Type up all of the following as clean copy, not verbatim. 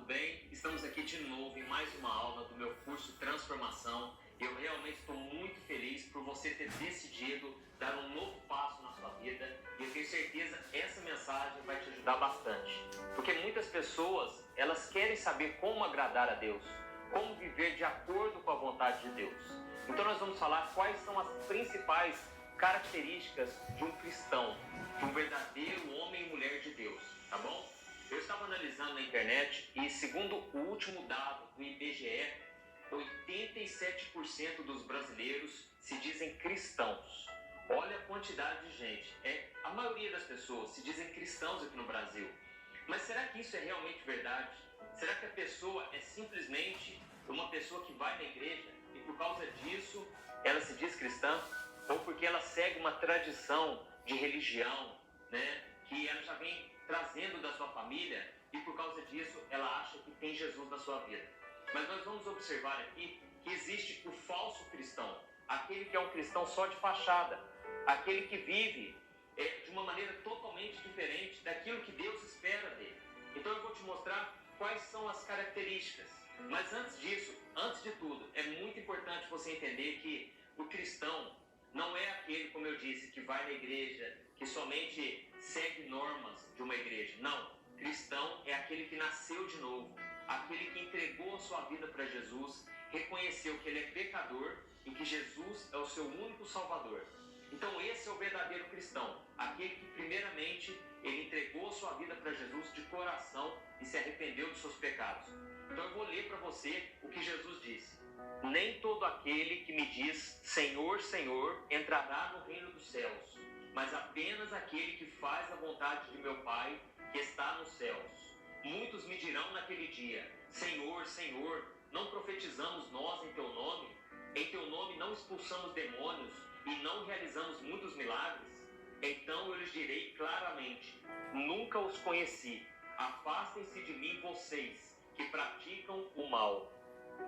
bem? Estamos aqui de novo em mais uma aula do meu curso Transformação. Eu realmente estou muito feliz por você ter decidido dar um novo passo na sua vida e eu tenho certeza que essa mensagem vai te ajudar bastante. Porque muitas pessoas, elas querem saber como agradar a Deus, como viver de acordo com a vontade de Deus. Então nós vamos falar quais são as principais características de um cristão, de um verdadeiro homem e mulher de Deus, tá bom? Eu estava analisando na internet e, segundo o último dado do IBGE, 87% dos brasileiros se dizem cristãos. Olha a quantidade de gente. A maioria das pessoas se dizem cristãos aqui no Brasil. Mas será que isso é realmente verdade? Será que a pessoa é simplesmente uma pessoa que vai na igreja e por causa disso ela se diz cristã? Ou porque ela segue uma tradição de religião, né, que ela já vem trazendo da sua família e por causa disso ela acha que tem Jesus na sua vida. Mas nós vamos observar aqui que existe o falso cristão, aquele que é um cristão só de fachada, aquele que vive de uma maneira totalmente diferente daquilo que Deus espera dele. Então eu vou te mostrar quais são as características. Mas antes disso, antes de tudo, é muito importante você entender que o cristão não é aquele, como eu disse, que vai na igreja, que somente segue normas de uma igreja. Não. Cristão é aquele que nasceu de novo, aquele que entregou a sua vida para Jesus, reconheceu que ele é pecador e que Jesus é o seu único Salvador. Então esse é o verdadeiro cristão, aquele que primeiramente ele entregou a sua vida para Jesus de coração e se arrependeu dos seus pecados. Então eu vou ler para você o que Jesus disse. Nem todo aquele que me diz Senhor, Senhor entrará no reino dos céus, mas apenas aquele que faz a vontade de meu Pai que está nos céus. Muitos me dirão naquele dia, Senhor, Senhor, não profetizamos nós em teu nome? Em teu nome não expulsamos demônios e não realizamos muitos milagres? Então eu lhes direi claramente, nunca os conheci. Afastem-se de mim vocês que praticam o mal.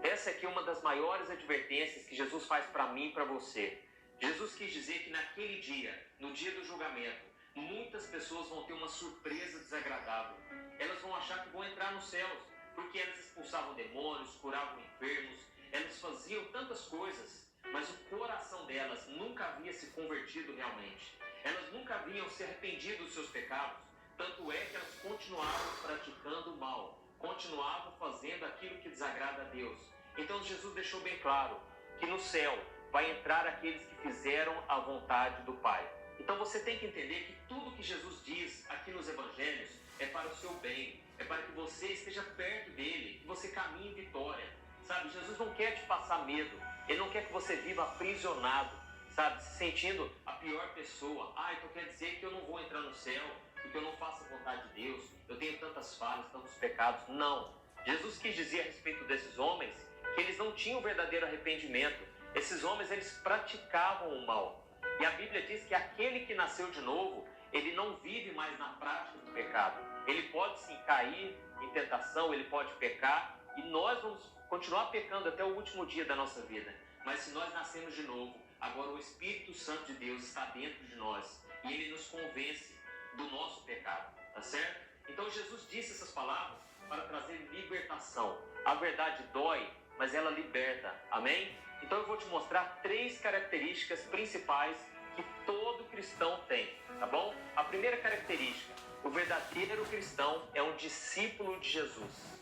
Essa aqui é uma das maiores advertências que Jesus faz para mim e para você. Jesus quis dizer que naquele dia, no dia do julgamento, muitas pessoas vão ter uma surpresa desagradável. Elas vão achar que vão entrar nos céus, porque elas expulsavam demônios, curavam enfermos, elas faziam tantas coisas, mas o coração delas nunca havia se convertido realmente. Elas nunca haviam se arrependido dos seus pecados, tanto é que elas continuavam praticando o mal, continuavam fazendo aquilo que desagrada a Deus. Então Jesus deixou bem claro que no céu vai entrar aqueles que fizeram a vontade do Pai. Então você tem que entender que tudo que Jesus diz aqui nos evangelhos é para o seu bem, é para que você esteja perto dele, que você caminhe em vitória, sabe? Jesus não quer te passar medo, ele não quer que você viva aprisionado, sabe? Se sentindo a pior pessoa. Então quer dizer que eu não vou entrar no céu, porque eu não faço a vontade de Deus, eu tenho tantas falhas, tantos pecados. Não. Jesus quis dizer a respeito desses homens que eles não tinham verdadeiro arrependimento. Esses homens, eles praticavam o mal. E a Bíblia diz que aquele que nasceu de novo, ele não vive mais na prática do pecado. Ele pode sim cair em tentação, ele pode pecar, e nós vamos continuar pecando até o último dia da nossa vida. Mas se nós nascemos de novo, agora o Espírito Santo de Deus está dentro de nós, e ele nos convence do nosso pecado, tá certo? Então Jesus disse essas palavras para trazer libertação. A verdade dói, mas ela liberta, amém? Então eu vou te mostrar 3 características principais que todo cristão tem, tá bom? A primeira característica, o verdadeiro cristão é um discípulo de Jesus.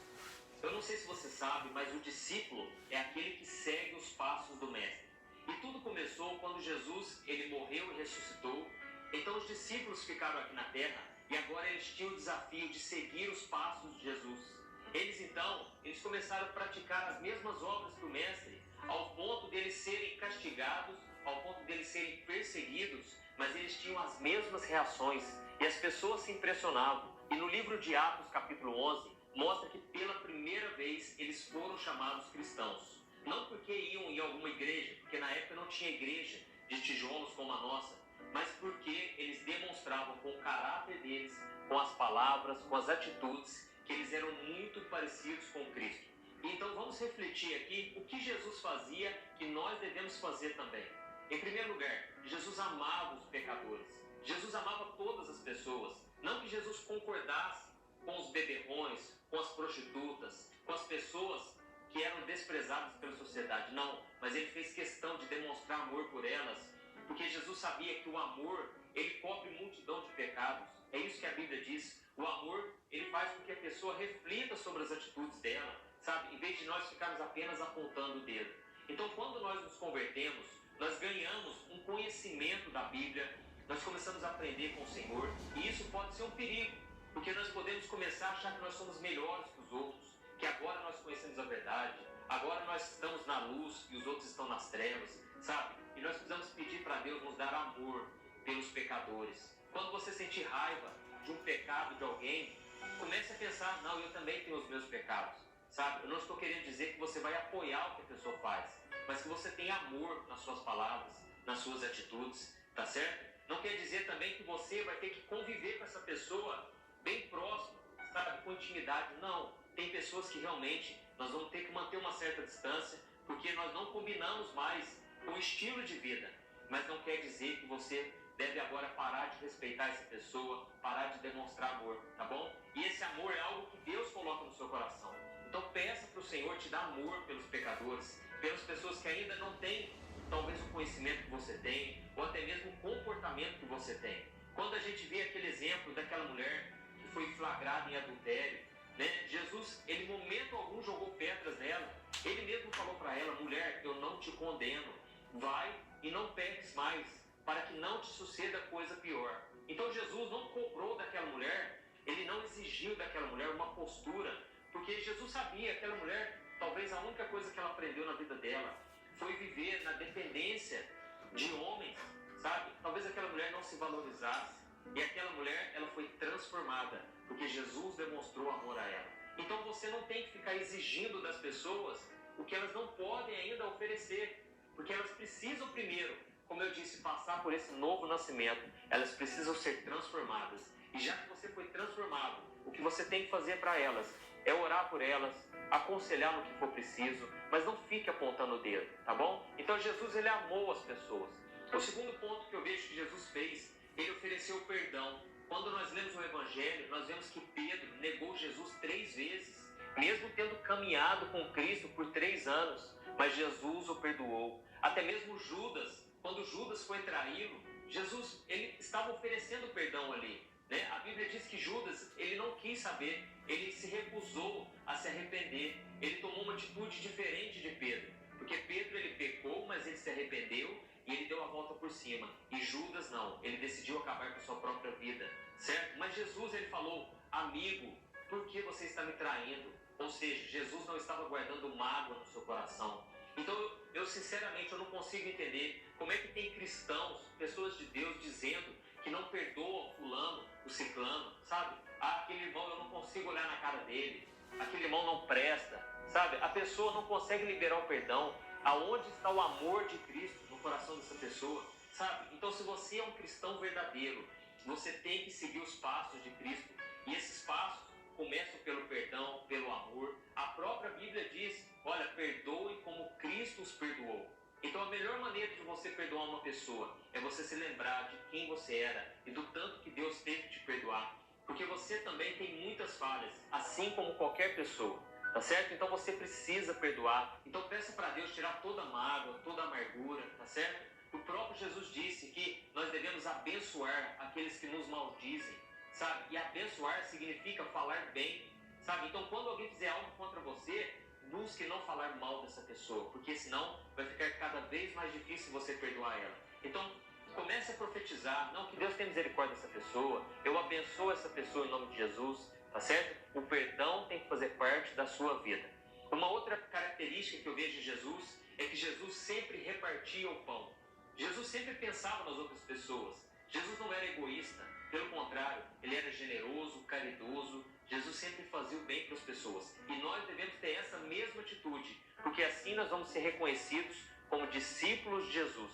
Eu não sei se você sabe, mas o discípulo é aquele que segue os passos do mestre. E tudo começou quando Jesus, ele morreu e ressuscitou. Então os discípulos ficaram aqui na terra e agora eles tinham o desafio de seguir os passos de Jesus. Eles começaram a praticar as mesmas obras que o mestre, ao ponto deles serem castigados, ao ponto deles serem perseguidos, mas eles tinham as mesmas reações e as pessoas se impressionavam. E no livro de Atos, capítulo 11, mostra que pela primeira vez eles foram chamados cristãos. Não porque iam em alguma igreja, porque na época não tinha igreja de tijolos como a nossa, mas porque eles demonstravam com o caráter deles, com as palavras, com as atitudes, que eles eram muito parecidos com Cristo. Então vamos refletir aqui o que Jesus fazia, que nós devemos fazer também. Em primeiro lugar, Jesus amava os pecadores. Jesus amava todas as pessoas. Não que Jesus concordasse com os beberrões, com as prostitutas, com as pessoas que eram desprezadas pela sociedade. Não, mas ele fez questão de demonstrar amor por elas, porque Jesus sabia que o amor, ele cobre multidão de pecados. É isso que a Bíblia diz. O amor, ele faz com que a pessoa reflita sobre as atitudes dela, sabe? Em vez de nós ficarmos apenas apontando o dedo. Então, quando nós nos convertemos, nós ganhamos um conhecimento da Bíblia, nós começamos a aprender com o Senhor, e isso pode ser um perigo, porque nós podemos começar a achar que nós somos melhores que os outros, que agora nós conhecemos a verdade, agora nós estamos na luz e os outros estão nas trevas, sabe? E nós precisamos pedir para Deus nos dar amor pelos pecadores. Quando você sentir raiva de um pecado de alguém, comece a pensar, não, eu também tenho os meus pecados, sabe? Eu não estou querendo dizer que você vai apoiar o que a pessoa faz, mas que você tem amor nas suas palavras, nas suas atitudes, tá certo? Não quer dizer também que você vai ter que conviver com essa pessoa bem próximo, sabe? Com intimidade. Não. Tem pessoas que realmente nós vamos ter que manter uma certa distância, porque nós não combinamos mais com o estilo de vida. Mas não quer dizer que você deve agora parar de respeitar essa pessoa, parar de demonstrar amor, tá bom? E esse amor é algo que Deus coloca no seu coração. Então peça para o Senhor te dar amor pelos pecadores, pelas pessoas que ainda não têm talvez o conhecimento que você tem, ou até mesmo o comportamento que você tem. Quando a gente vê aquele exemplo daquela mulher que foi flagrada em adultério, né? Jesus, ele em momento algum jogou pedras nela, ele mesmo falou para ela, mulher, eu não te condeno, vai e não peques mais, para que não te suceda coisa pior. Então Jesus não cobrou daquela mulher, ele não exigiu daquela mulher uma postura, porque Jesus sabia que aquela mulher, talvez a única coisa que ela aprendeu na vida dela foi viver na dependência de homens, sabe? Talvez aquela mulher não se valorizasse. E aquela mulher, ela foi transformada, porque Jesus demonstrou amor a ela. Então você não tem que ficar exigindo das pessoas o que elas não podem ainda oferecer, porque elas precisam primeiro, como eu disse, passar por esse novo nascimento. Elas precisam ser transformadas. E já que você foi transformado, o que você tem que fazer para elas é orar por elas, aconselhar no que for preciso, mas não fique apontando o dedo, tá bom? Então Jesus, ele amou as pessoas. O segundo ponto que eu vejo que Jesus fez, ele ofereceu perdão. Quando nós lemos o Evangelho, nós vemos que Pedro negou Jesus 3 vezes, mesmo tendo caminhado com Cristo por 3 anos, mas Jesus o perdoou. Até mesmo Judas, quando Judas foi traí-lo, Jesus, ele estava oferecendo perdão ali, né? A Bíblia diz que Judas, ele não quis saber, ele se recusou a se arrepender, ele tomou uma atitude diferente de Pedro, porque Pedro, ele pecou, mas ele se arrependeu e ele deu a volta por cima, e Judas não, ele decidiu acabar com a sua própria vida, certo? Mas Jesus, ele falou, amigo, por que você está me traindo? Ou seja, Jesus não estava guardando mágoa no seu coração. Então, eu sinceramente, eu não consigo entender como é que tem cristãos, pessoas de Deus, dizendo que não perdoam fulano, o ciclano, sabe? Ah, aquele irmão, eu não consigo olhar na cara dele, aquele irmão não presta, sabe? A pessoa não consegue liberar o perdão. Aonde está o amor de Cristo no coração dessa pessoa, sabe? Então, se você é um cristão verdadeiro, você tem que seguir os passos de Cristo, e esses passos começam pelo perdão, pelo amor. A própria Bíblia diz, olha, perdoem como Cristo os perdoou. Então a melhor maneira de você perdoar uma pessoa é você se lembrar de quem você era e do tanto que Deus teve que te perdoar. Porque você também tem muitas falhas, assim como qualquer pessoa, tá certo? Então você precisa perdoar. Então peça para Deus tirar toda a mágoa, toda a amargura, tá certo? O próprio Jesus disse que nós devemos abençoar aqueles que nos maldizem, sabe? E abençoar significa falar bem, sabe? Então quando alguém fizer algo contra você, busque não falar mal dessa pessoa, porque senão vai ficar cada vez mais difícil você perdoar ela. Então, comece a profetizar, não, que Deus tenha misericórdia dessa pessoa, eu abençoo essa pessoa em nome de Jesus, tá certo? O perdão tem que fazer parte da sua vida. Uma outra característica que eu vejo em Jesus é que Jesus sempre repartia o pão. Jesus sempre pensava nas outras pessoas. Jesus não era egoísta, pelo contrário, ele era generoso, caridoso. Jesus sempre fazia o bem para as pessoas. E nós devemos ter essa mesma atitude, porque assim nós vamos ser reconhecidos como discípulos de Jesus.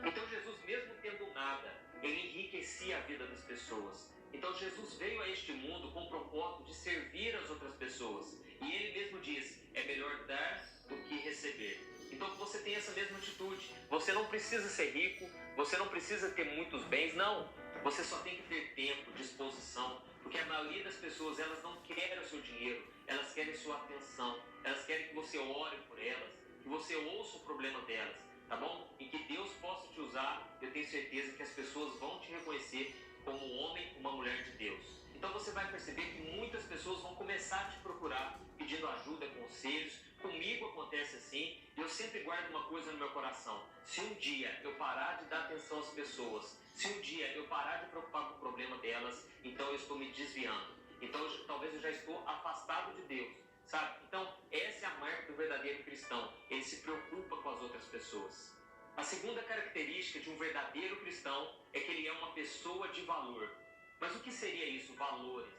Então Jesus, mesmo tendo nada, ele enriquecia a vida das pessoas. Então Jesus veio a este mundo com o propósito de servir as outras pessoas. E ele mesmo diz, é melhor dar do que receber. Então que você tenha essa mesma atitude. Você não precisa ser rico, você não precisa ter muitos bens, não. Você só tem que ter tempo, disposição Porque a maioria das pessoas, elas não querem o seu dinheiro, elas querem sua atenção, elas querem que você ore por elas, que você ouça o problema delas, tá bom? E que Deus possa te usar. Eu tenho certeza que as pessoas vão te reconhecer como um homem, uma mulher de Deus. Então você vai perceber que muitas pessoas vão começar a te procurar, pedindo ajuda, conselhos. Comigo acontece assim, e eu sempre guardo uma coisa no meu coração: se um dia eu parar de dar atenção às pessoas, se um dia eu parar de preocupar com o problema delas, então eu estou me desviando. Então talvez eu já estou afastado de Deus, sabe? Então essa é a marca do verdadeiro cristão. Ele se preocupa com as outras pessoas. A segunda característica de um verdadeiro cristão é que ele é uma pessoa de valor. Mas o que seria isso? Valores.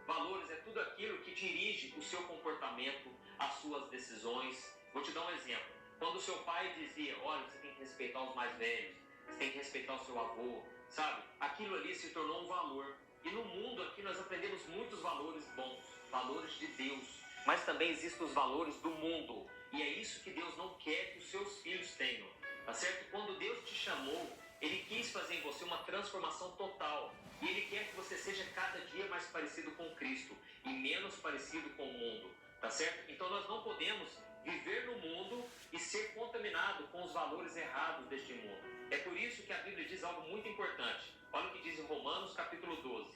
Valores é tudo aquilo que dirige o seu comportamento, as suas decisões. Vou te dar um exemplo. Quando o seu pai dizia: olha, você tem que respeitar os mais velhos, você tem que respeitar o seu avô, sabe? Aquilo ali se tornou um valor. E no mundo aqui nós aprendemos muitos valores bons, valores de Deus. Mas também existem os valores do mundo. E é isso que Deus não quer que os seus filhos tenham, tá certo? Quando Deus te chamou, Ele quis fazer em você uma transformação total. E Ele quer que você seja cada dia mais parecido com Cristo e menos parecido com o mundo, tá certo? Então nós não podemos viver no mundo e ser contaminado com os valores errados deste mundo. É por isso que a Bíblia diz algo muito importante. Olha o que diz em Romanos capítulo 12.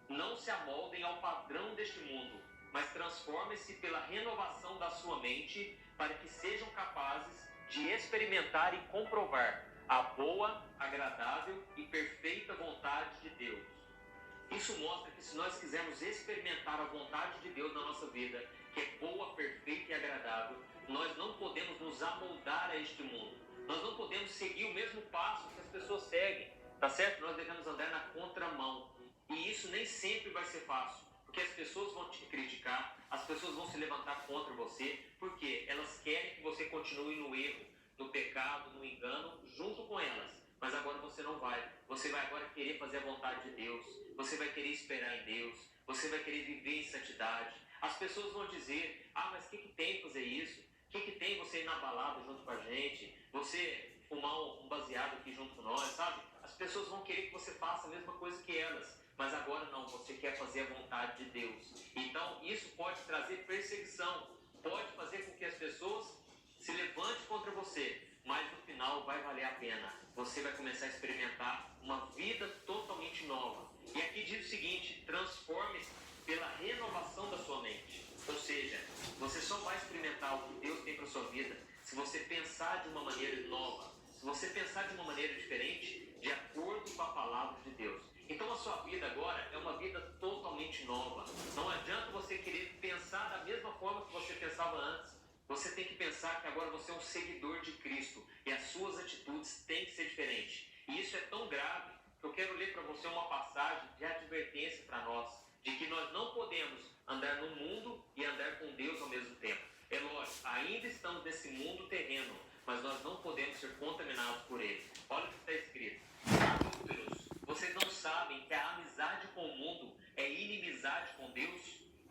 Não se amoldem ao padrão deste mundo, mas transformem-se pela renovação da sua mente, para que sejam capazes de experimentar e comprovar a boa, agradável e perfeita vontade de Deus. Isso mostra que se nós quisermos experimentar a vontade de Deus na nossa vida, que é boa, perfeita e agradável, nós não podemos nos amoldar a este mundo. Nós não podemos seguir o mesmo passo que as pessoas seguem, tá certo? Nós devemos andar na contramão. E isso nem sempre vai ser fácil, porque as pessoas vão te criticar, as pessoas vão se levantar contra você, porque elas querem que você continue no erro, no pecado, no engano, junto com elas. Mas agora você não vai. Você vai agora querer fazer a vontade de Deus. Você vai querer esperar em Deus. Você vai querer viver em santidade. As pessoas vão dizer: ah, mas o que tem fazer isso? O que tem você ir na balada junto com a gente? Você fumar um baseado aqui junto com nós, sabe? As pessoas vão querer que você faça a mesma coisa que elas. Mas agora não, você quer fazer a vontade de Deus. Então isso pode trazer perseguição. Pode fazer com que as pessoas se levante contra você, mas no final vai valer a pena. Você vai começar a experimentar uma vida totalmente nova. E aqui diz o seguinte: transforme-se pela renovação da sua mente. Ou seja, você só vai experimentar o que Deus tem para a sua vida se você pensar de uma maneira nova, se você pensar de uma maneira diferente, de acordo com a palavra de Deus. Então a sua vida agora é uma vida totalmente nova. Não adianta você querer pensar da mesma forma que você pensava antes. Você tem que pensar que agora você é um seguidor de Cristo e as suas atitudes têm que ser diferentes. E isso é tão grave que eu quero ler para você uma passagem de advertência para nós, de que nós não podemos andar no mundo e andar com Deus ao mesmo tempo. É lógico, ainda estamos nesse mundo terreno, mas nós não podemos ser contaminados por ele. Olha o que está escrito: adúlteros, vocês não sabem que a amizade com o mundo é inimizade com Deus?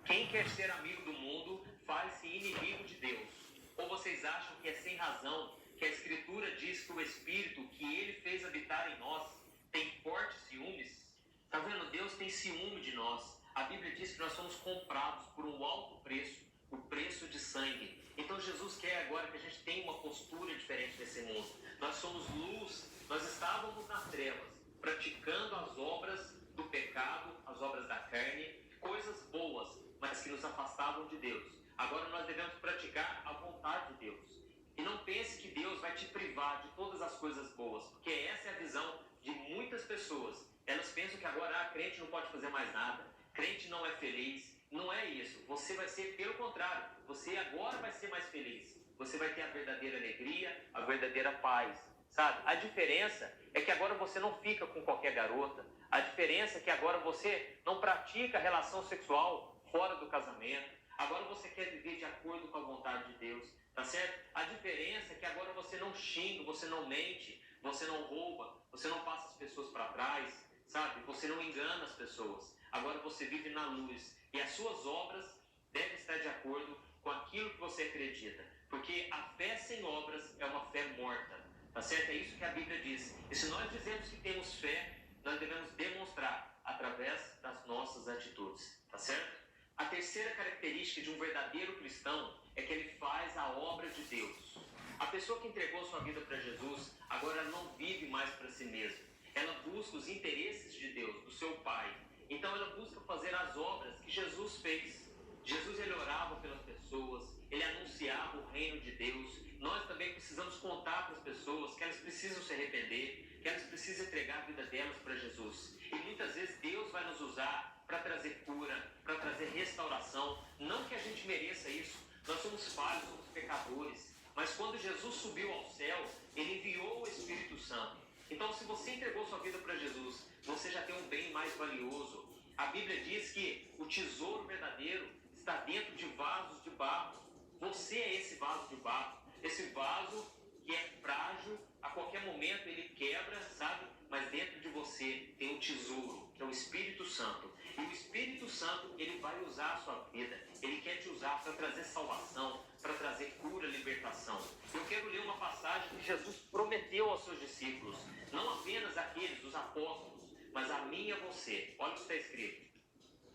Quem quer ser amigo do mundo faz-se inimigo de Deus. Ou vocês acham que é sem razão que a Escritura diz que o Espírito que Ele fez habitar em nós tem fortes ciúmes? Está vendo? Deus tem ciúme de nós. A Bíblia diz que nós somos comprados por um alto preço, o preço de sangue. Então Jesus quer agora que a gente tenha uma postura diferente desse mundo. Nós somos luz, nós estávamos nas trevas, praticando as obras do pecado, as obras da carne, coisas boas, mas que nos afastavam de Deus. Agora nós devemos praticar a vontade de Deus. E não pense que Deus vai te privar de todas as coisas boas, porque essa é a visão de muitas pessoas. Elas pensam que agora crente não pode fazer mais nada, crente não é feliz. Não é isso. Você vai ser pelo contrário. Você agora vai ser mais feliz. Você vai ter a verdadeira alegria, a verdadeira paz, sabe? A diferença é que agora você não fica com qualquer garota. A diferença é que agora você não pratica relação sexual fora do casamento. Agora você quer viver de acordo com a vontade de Deus, tá certo? A diferença é que agora você não xinga, você não mente, você não rouba, você não passa as pessoas para trás, sabe? Você não engana as pessoas. Agora você vive na luz e as suas obras devem estar de acordo com aquilo que você acredita. Porque a fé sem obras é uma fé morta, tá certo? É isso que a Bíblia diz. E se nós dizemos que temos fé, nós devemos demonstrar através das nossas atitudes, tá certo? A terceira característica de um verdadeiro cristão é que ele faz a obra de Deus. A pessoa que entregou sua vida para Jesus, agora ela não vive mais para si mesma. Ela busca os interesses de Deus, do seu Pai. Então ela busca fazer as obras que Jesus fez. Jesus, ele orava pelas pessoas, ele anunciava o reino de Deus. Nós também precisamos contar para as pessoas que elas precisam se arrepender, que elas precisam entregar a vida delas para Jesus. E muitas vezes Deus vai nos usar para trazer cura, para trazer restauração. Não que a gente mereça isso, nós somos falhos, somos pecadores. Mas quando Jesus subiu ao céu, ele enviou o Espírito Santo. Então, se você entregou sua vida para Jesus, você já tem um bem mais valioso. A Bíblia diz que o tesouro verdadeiro está dentro de vasos de barro. Você é esse vaso de barro. Esse vaso que é frágil, a qualquer momento ele quebra, sabe? Mas dentro de você tem um tesouro, que é o Espírito Santo. E o Espírito Santo, ele vai usar a sua vida. Ele quer te usar para trazer salvação, para trazer cura, libertação. Eu quero ler uma passagem que Jesus prometeu aos seus discípulos. Não apenas aqueles, os apóstolos, mas a mim e a você. Olha o que está escrito.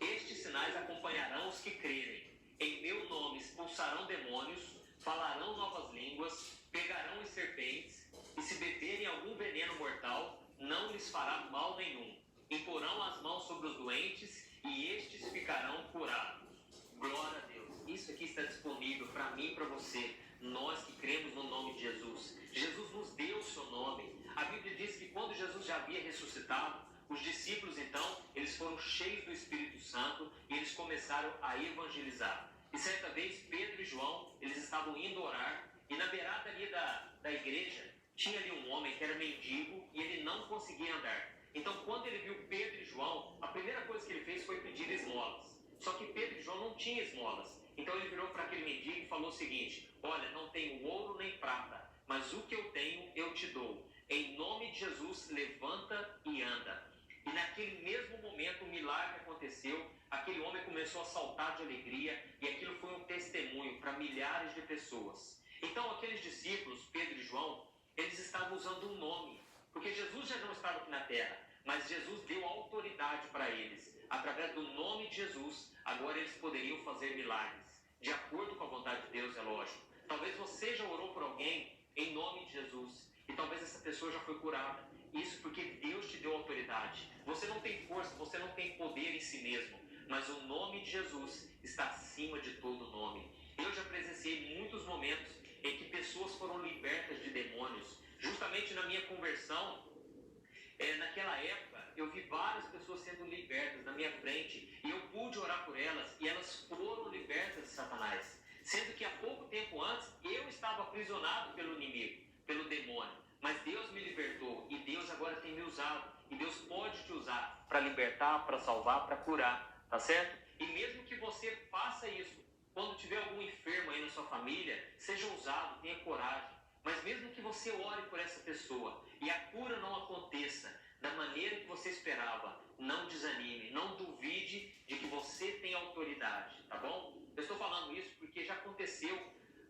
Estes sinais acompanharão os que crerem. Em meu nome expulsarão demônios, falarão novas línguas, pegarão em serpentes, e se beberem algum veneno mortal, não lhes fará mal nenhum. Imporão as mãos sobre os doentes, e estes ficarão curados. Glória a Deus. Isso aqui está disponível para mim e para você. Nós que cremos no nome de Jesus. Jesus nos deu o seu nome. A Bíblia diz que quando Jesus já havia ressuscitado, os discípulos, então, eles foram cheios do Espírito Santo e eles começaram a evangelizar. E certa vez, Pedro e João, eles estavam indo orar e na beirada ali da igreja, tinha ali um homem que era mendigo e ele não conseguia andar. Então, quando ele viu Pedro e João, a primeira coisa que ele fez foi pedir esmolas. Só que Pedro e João não tinham esmolas. Então, ele virou para aquele mendigo e falou o seguinte: olha, não tenho ouro nem prata, mas o que eu tenho, eu te dou. Em nome de Jesus, levanta e anda. E naquele mesmo momento, um milagre aconteceu. Aquele homem começou a saltar de alegria e aquilo foi um testemunho para milhares de pessoas. Então, aqueles discípulos, Pedro e João, eles estavam usando um nome, porque Jesus já não estava aqui na terra, mas Jesus deu autoridade para eles. Através do nome de Jesus, agora eles poderiam fazer milagres, de acordo com a vontade de Deus, é lógico. Talvez você já orou por alguém em nome de Jesus, e talvez essa pessoa já foi curada. Isso porque Deus te deu autoridade. Você não tem força, você não tem poder em si mesmo, mas o nome de Jesus está acima de todo nome. Eu já presenciei muitos momentos em que pessoas foram libertas de demônios. Justamente na minha conversão, naquela época, eu vi várias pessoas sendo libertas na minha frente e eu pude orar por elas e elas foram libertas de Satanás. Sendo que há pouco tempo antes, eu estava aprisionado pelo inimigo, pelo demônio. Mas Deus me libertou e Deus agora tem me usado. E Deus pode te usar para libertar, para salvar, para curar, tá certo? E mesmo que você faça isso, quando tiver algum enfermo aí na sua família, seja ousado, tenha coragem. Mas mesmo que você ore por essa pessoa e a cura não aconteça da maneira que você esperava, não desanime, não duvide de que você tem autoridade, tá bom? Eu estou falando isso porque já aconteceu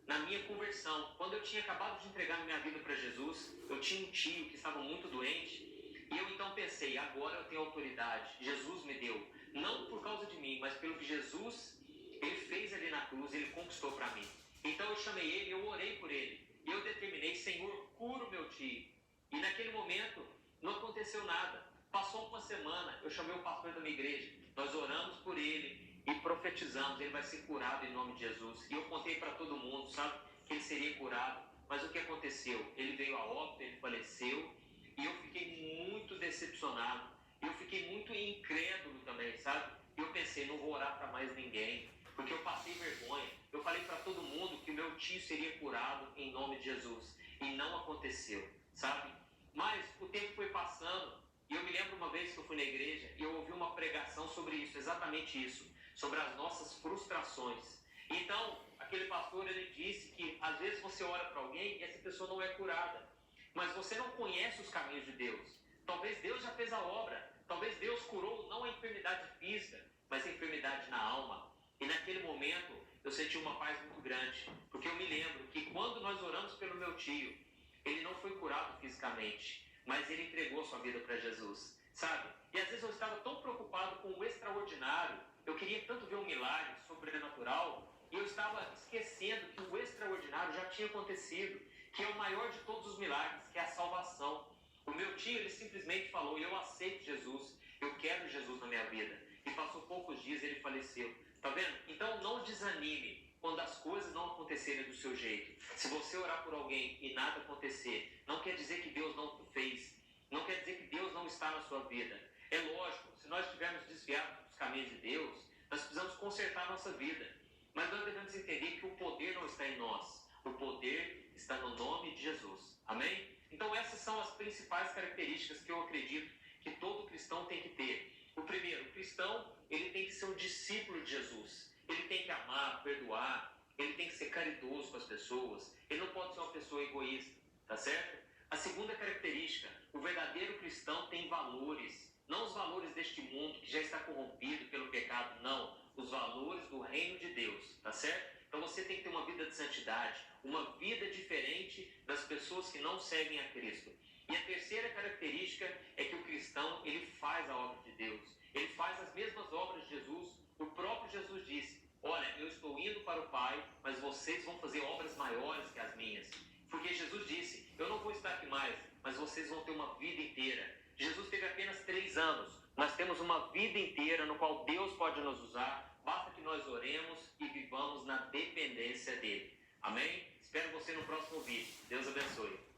na minha conversão. Quando eu tinha acabado de entregar minha vida para Jesus, eu tinha um tio que estava muito doente e eu então pensei, agora eu tenho autoridade, Jesus me deu, não por causa de mim, mas pelo que Jesus ele fez ali na cruz, ele conquistou para mim. Então eu chamei ele, eu orei por ele e eu determinei, Senhor, cura o meu tio. E naquele momento não aconteceu nada. Passou uma semana, eu chamei o pastor da minha igreja, nós oramos por ele e profetizamos, ele vai ser curado em nome de Jesus. E eu contei para todo mundo, sabe, que ele seria curado. Mas o que aconteceu? Ele veio a óbito, ele faleceu e eu fiquei muito decepcionado. Eu fiquei muito incrédulo também, sabe? Eu pensei, não vou orar para mais ninguém, porque eu passei vergonha. Eu falei para todo mundo que o meu tio seria curado em nome de Jesus e não aconteceu, sabe? Mas o tempo foi passando e eu me lembro uma vez que eu fui na igreja e eu ouvi uma pregação sobre isso, exatamente isso, sobre as nossas frustrações. Então, aquele pastor, ele disse que às vezes você ora para alguém e essa pessoa não é curada, mas você não conhece os caminhos de Deus. Talvez Deus já fez a obra, talvez Deus curou não a enfermidade física, mas a enfermidade na alma. E naquele momento eu senti uma paz muito grande, porque eu me lembro que quando nós oramos pelo meu tio, ele não foi curado fisicamente, mas ele entregou sua vida para Jesus. sabe? E às vezes eu estava tão preocupado com o extraordinário, eu queria tanto ver um milagre sobrenatural, e eu estava esquecendo que o extraordinário já tinha acontecido, que é o maior de todos os milagres, que é a salvação. O meu tio, ele simplesmente falou, eu aceito Jesus, eu quero Jesus na minha vida. E passou poucos dias e ele faleceu. Tá vendo? Então não desanime quando as coisas não acontecerem do seu jeito. Se você orar por alguém e nada acontecer, não quer dizer que Deus não fez. Não quer dizer que Deus não está na sua vida. É lógico, se nós estivermos desviados dos caminhos de Deus, nós precisamos consertar a nossa vida. Mas nós devemos entender que o poder não está em nós. O poder está no nome de Jesus. Amém? Então essas são as principais características que eu acredito que todo cristão tem que ter. O primeiro, o cristão, ele tem que ser um discípulo de Jesus. Ele tem que amar, perdoar, ele tem que ser caridoso com as pessoas, ele não pode ser uma pessoa egoísta, tá certo? A segunda característica, o verdadeiro cristão tem valores, não os valores deste mundo que já está corrompido pelo pecado, não, os valores do reino de Deus, tá certo? Então você tem que ter uma vida de santidade, uma vida diferente das pessoas que não seguem a Cristo. E a terceira característica é que o cristão, ele faz a obra de Deus, ele faz as mesmas obras de Jesus. O próprio Jesus disse, olha, eu estou indo para o Pai, mas vocês vão fazer obras maiores que as minhas. Porque Jesus disse, eu não vou estar aqui mais, mas vocês vão ter uma vida inteira. Jesus teve apenas 3 anos, nós temos uma vida inteira no qual Deus pode nos usar, basta que nós oremos e vivamos na dependência dele. Amém? Espero você no próximo vídeo. Deus abençoe.